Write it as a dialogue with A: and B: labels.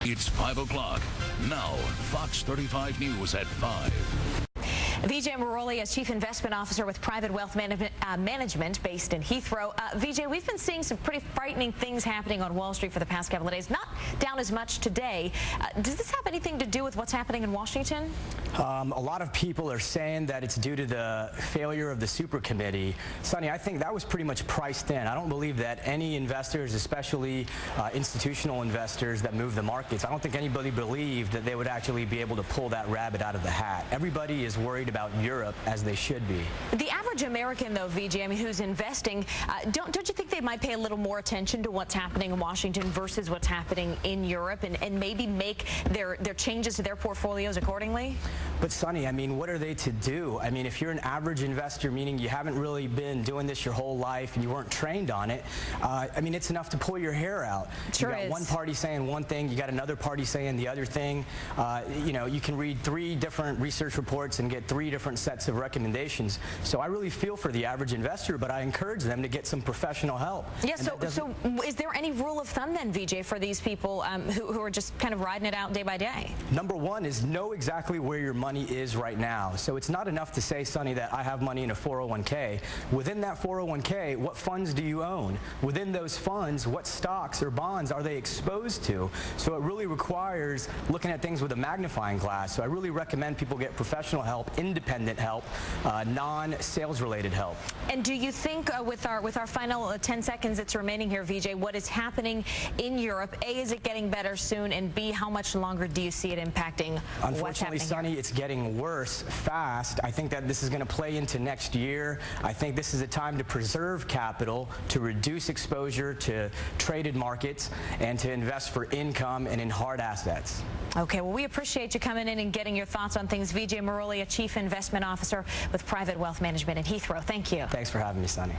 A: It's 5 o'clock. Now, Fox 35 News at 5.
B: Vijay Murali is Chief Investment Officer with Private Wealth Management based in Heathrow. Vijay, we've been seeing some pretty frightening things happening on Wall Street for the past couple of days. Not down as much today. Does this have anything to do with what's happening in Washington?
C: A lot of people are saying that it's due to the failure of the super committee. Sonny, I think that was pretty much priced in. I don't believe that any investors, especially institutional investors that move the markets, I don't think anybody believed that they would actually be able to pull that rabbit out of the hat. Everybody is worried about Europe, as they should be.
B: The average American, though, Vijay, I mean, who's investing, don't you think they might pay a little more attention to what's happening in Washington versus what's happening in Europe, and maybe make their changes to their portfolios accordingly?
C: But Sonny, I mean, what are they to do? I mean, if you're an average investor, meaning you haven't really been doing this your whole life and you weren't trained on it, I mean, it's enough to pull your hair out.
B: Sure
C: you got
B: is.
C: one party saying one thing, you got another party saying the other thing. You know, you can read 3 different research reports and get 3 different sets of recommendations. So I really feel for the average investor, but I encourage them to get some professional help.
B: Yeah, so is there any rule of thumb then, Vijay, for these people who are just kind of riding it out day by day?
C: Number 1 is know exactly where your money is right now. So it's not enough to say, Sonny, that I have money in a 401k. Within that 401k, what funds do you own? Within those funds, what stocks or bonds are they exposed to? So it really requires looking at things with a magnifying glass. So I really recommend people get professional help, independent help, non-sales related help.
B: And do you think with our final 10 seconds that's remaining here, Vijay, what is happening in Europe, A, is it getting better soon, and B, how much longer do you see it impacting what's happening here?
C: Sonny, it's getting worse fast. I think that this is going to play into next year. I think this is a time to preserve capital, to reduce exposure to traded markets, and to invest for income and in hard assets.
B: Okay, well, we appreciate you coming in and getting your thoughts on things. Vijay Murali, a Chief Investment Officer with Private Wealth Management in Heathrow. Thank you.
C: Thanks for having me, Sonny.